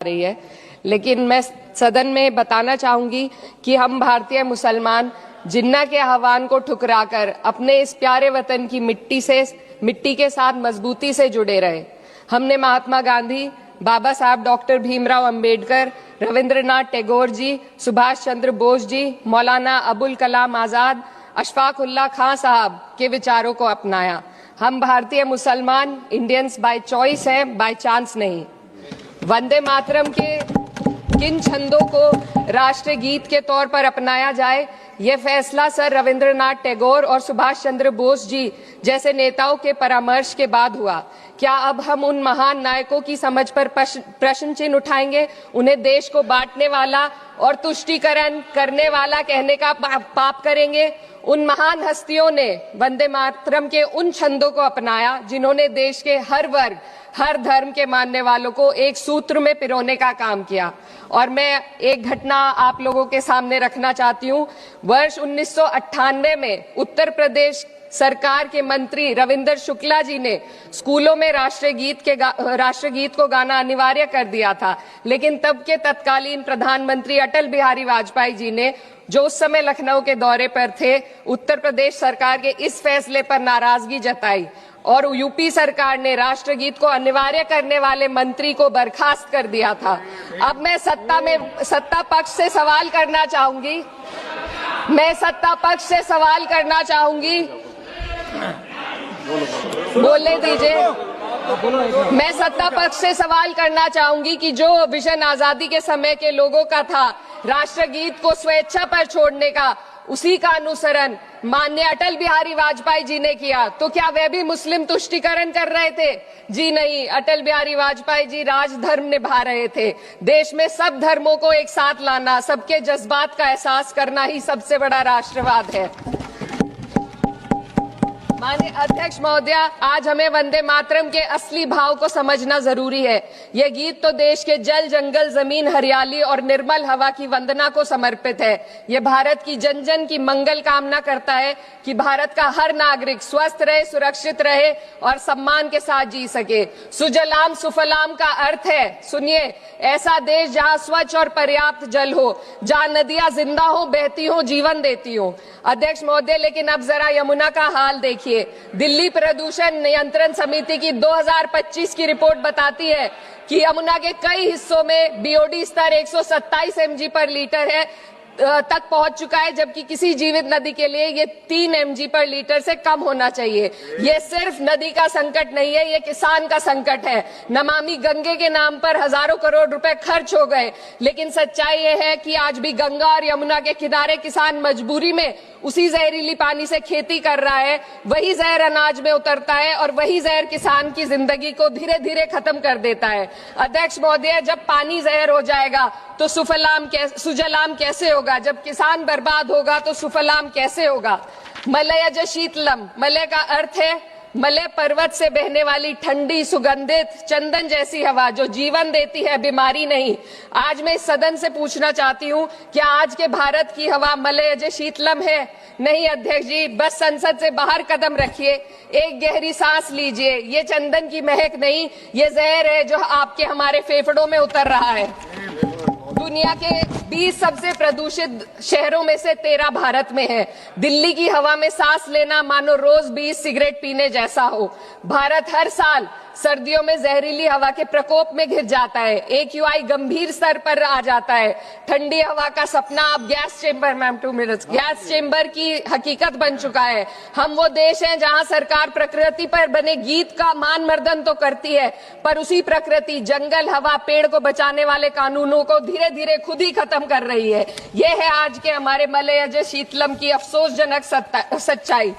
रही है, लेकिन मैं सदन में बताना चाहूंगी कि हम भारतीय मुसलमान जिन्ना के आह्वान को ठुकराकर अपने इस प्यारे वतन की मिट्टी के साथ मजबूती से जुड़े रहे। हमने महात्मा गांधी, बाबा साहब डॉक्टर भीमराव अंबेडकर, रविंद्रनाथ टैगोर जी, सुभाष चंद्र बोस जी, मौलाना अबुल कलाम आजाद, अशफाक उल्लाह खां साहब के विचारों को अपनाया। हम भारतीय मुसलमान इंडियंस बाय चॉइस हैं, बाय चांस नहीं। वंदे मातरम के किन छंदों को राष्ट्रीय गीत के तौर पर अपनाया जाए, यह फैसला सर रविंद्रनाथ टैगोर और सुभाष चंद्र बोस जी जैसे नेताओं के परामर्श के बाद हुआ। क्या अब हम उन महान नायकों की समझ पर प्रश्न चिन्ह उठाएंगे? उन्हें देश को बांटने वाला और तुष्टीकरण करने वाला कहने का पाप करेंगे? उन महान हस्तियों ने वंदे मातरम के उन छंदों को अपनाया जिन्होंने देश के हर वर्ग, हर धर्म के मानने वालों को एक सूत्र में पिरोने का काम किया। और मैं एक घटना आप लोगों के सामने रखना चाहती हूँ। वर्ष 1998 में उत्तर प्रदेश सरकार के मंत्री रविंदर शुक्ला जी ने स्कूलों में राष्ट्रीय गीत को गाना अनिवार्य कर दिया था, लेकिन तब के तत्कालीन प्रधानमंत्री अटल बिहारी वाजपेयी जी ने, जो उस समय लखनऊ के दौरे पर थे, उत्तर प्रदेश सरकार के इस फैसले पर नाराजगी जताई और यूपी सरकार ने राष्ट्रगीत को अनिवार्य करने वाले मंत्री को बर्खास्त कर दिया था। अब मैं सत्ता पक्ष से सवाल करना चाहूंगी, बोलने दीजिए। मैं सत्ता पक्ष से सवाल करना चाहूंगी कि जो विजन आजादी के समय के लोगों का था राष्ट्रगीत को स्वेच्छा पर छोड़ने का, उसी का अनुसरण माननीय अटल बिहारी वाजपेयी जी ने किया, तो क्या वे भी मुस्लिम तुष्टीकरण कर रहे थे? जी नहीं, अटल बिहारी वाजपेयी जी राजधर्म निभा रहे थे। देश में सब धर्मों को एक साथ लाना, सबके जज्बात का एहसास करना ही सबसे बड़ा राष्ट्रवाद है। माननीय अध्यक्ष महोदया, आज हमें वंदे मातरम के असली भाव को समझना जरूरी है। यह गीत तो देश के जल, जंगल, जमीन, हरियाली और निर्मल हवा की वंदना को समर्पित है। यह भारत की जन जन की मंगल कामना करता है कि भारत का हर नागरिक स्वस्थ रहे, सुरक्षित रहे और सम्मान के साथ जी सके। सुजलाम सुफलाम का अर्थ है, सुनिए, ऐसा देश जहाँ स्वच्छ और पर्याप्त जल हो, जहाँ नदियां जिंदा हो, बहती हो, जीवन देती हो। अध्यक्ष महोदय, लेकिन अब जरा यमुना का हाल देखिए। दिल्ली प्रदूषण नियंत्रण समिति की 2025 की रिपोर्ट बताती है कि यमुना के कई हिस्सों में बीओडी स्तर 127 mg पर लीटर है तक पहुंच चुका है, जबकि किसी जीवित नदी के लिए ये 3 mg पर लीटर से कम होना चाहिए। ये सिर्फ नदी का संकट नहीं है, ये किसान का संकट है। नमामि गंगे के नाम पर हजारों करोड़ रुपए खर्च हो गए, लेकिन सच्चाई ये है कि आज भी गंगा और यमुना के किनारे किसान मजबूरी में उसी जहरीली पानी से खेती कर रहा है। वही जहर अनाज में उतरता है और वही जहर किसान की जिंदगी को धीरे धीरे खत्म कर देता है। अध्यक्ष महोदय, जब पानी जहर हो जाएगा तो सुजलाम कैसे होगा? जब किसान बर्बाद होगा तो सुफलाम कैसे होगा? मलयज शीतलम, मलय का अर्थ है मलय पर्वत से बहने वाली ठंडी, सुगंधित, चंदन जैसी हवा जो जीवन देती है, बीमारी नहीं। आज मैं इस सदन से पूछना चाहती हूँ, क्या आज के भारत की हवा मलयज शीतलम है? नहीं अध्यक्ष जी, बस संसद से बाहर कदम रखिए, एक गहरी सांस लीजिए। ये चंदन की महक नहीं, ये जहर है जो आपके हमारे फेफड़ों में उतर रहा है। दुनिया के 20 सबसे प्रदूषित शहरों में से 13 भारत में है। दिल्ली की हवा में सांस लेना मानो रोज 20 सिगरेट पीने जैसा हो। भारत हर साल सर्दियों में जहरीली हवा के प्रकोप में घिर जाता है। AQI गंभीर स्तर पर आ जाता है। ठंडी हवा का सपना अब गैस चेंबर की हकीकत बन चुका है। हम वो देश हैं जहां सरकार प्रकृति पर बने गीत का मान मर्दन तो करती है, पर उसी प्रकृति, जंगल, हवा, पेड़ को बचाने वाले कानूनों को धीरे धीरे खुद ही खत्म कर रही है। ये है आज के हमारे मलयज शीतलम की अफसोसजनक सच्चाई।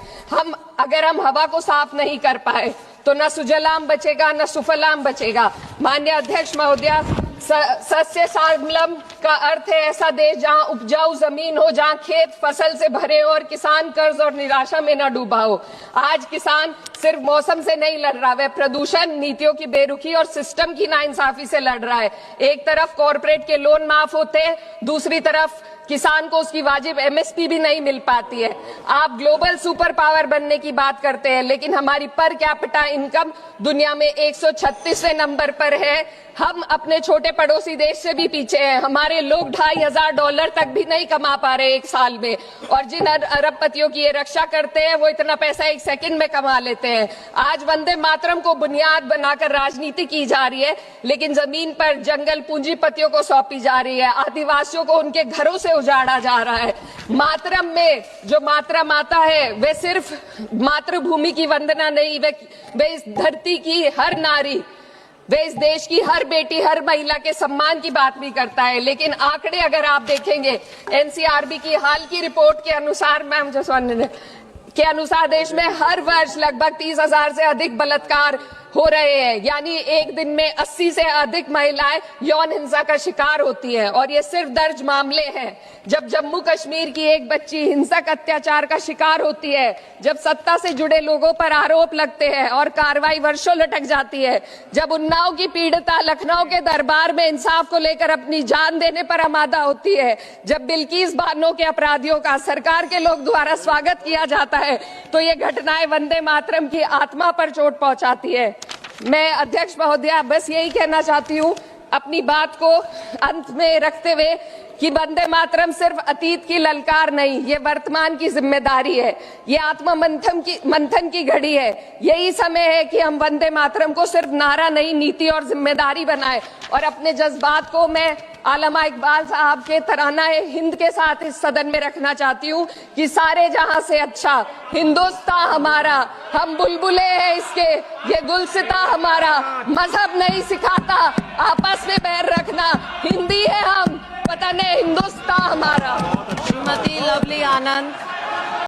अगर हम हवा को साफ नहीं कर पाए तो न सुजलाम बचेगा, न सुफलाम बचेगा। माननीय अध्यक्ष महोदया, सस्य श्यामलम का अर्थ है ऐसा देश जहां उपजाऊ जमीन हो, जहां खेत फसल से भरे हो और किसान कर्ज और निराशा में न डूबा हो। आज किसान सिर्फ मौसम से नहीं लड़ रहा, वह प्रदूषण, नीतियों की बेरुखी और सिस्टम की नाइंसाफी से लड़ रहा है। एक तरफ कॉर्पोरेट के लोन माफ होते हैं, दूसरी तरफ किसान को उसकी वाजिब MSP भी नहीं मिल पाती है। आप ग्लोबल सुपर पावर बनने की बात करते हैं, लेकिन हमारी पर कैपिटा इनकम दुनिया में 136वें नंबर पर है। हम अपने छोटे पड़ोसी देश से भी पीछे हैं। हमारे लोग $2,500 तक भी नहीं कमा पा रहे एक साल में, और जिन अरबपतियों की ये रक्षा करते हैं वो इतना पैसा एक सेकंड में कमा लेते हैं। आज वंदे मातरम को बुनियाद बनाकर राजनीति की जा रही है, लेकिन जमीन पर जंगल पूंजीपतियों को सौंपी जा रही है। आदिवासियों को उनके घरों से उजाड़ा जा रहा है। मातरम में जो मातरा माता है वे सिर्फ मातृभूमि की वंदना नहीं, वे इस धरती की हर नारी, वे इस देश की हर बेटी, हर महिला के सम्मान की बात भी करता है। लेकिन आंकड़े अगर आप देखेंगे, एनसीआरबी की हाल की रिपोर्ट के अनुसार, मैम जसवंत के अनुसार देश में हर वर्ष लगभग 30,000 से अधिक बलात्कार हो रहे हैं। यानी एक दिन में 80 से अधिक महिलाएं यौन हिंसा का शिकार होती हैं, और ये सिर्फ दर्ज मामले हैं। जब जम्मू कश्मीर की एक बच्ची हिंसक अत्याचार का शिकार होती है, जब सत्ता से जुड़े लोगों पर आरोप लगते हैं और कार्रवाई वर्षों लटक जाती है, जब उन्नाव की पीड़िता लखनऊ के दरबार में इंसाफ को लेकर अपनी जान देने पर आमादा होती है, जब बिल्किस बानो के अपराधियों का सरकार के लोग द्वारा स्वागत किया जाता है, तो ये घटनाएं वंदे मातरम की आत्मा पर चोट पहुंचाती है। मैं अध्यक्ष महोदया बस यही कहना चाहती हूँ अपनी बात को अंत में रखते हुए कि वंदे मातरम सिर्फ अतीत की ललकार नहीं, ये वर्तमान की जिम्मेदारी है। ये आत्मा मंथन की घड़ी है। यही समय है कि हम वंदे मातरम को सिर्फ नारा नहीं, नीति और जिम्मेदारी बनाए। और अपने जज्बात को मैं आलमा इकबाल साहब के तराना हिंद के साथ इस सदन में रखना चाहती हूँ कि सारे जहां से अच्छा हिंदुस्तान हमारा, हम बुलबुले हैं इसके, ये गुलसिता हमारा, मजहब नहीं सिखाता आपस में बैर रखना, हिंदी है हम, वतन है हिंदुस्तान हमारा। श्रीमती लवली आनंद।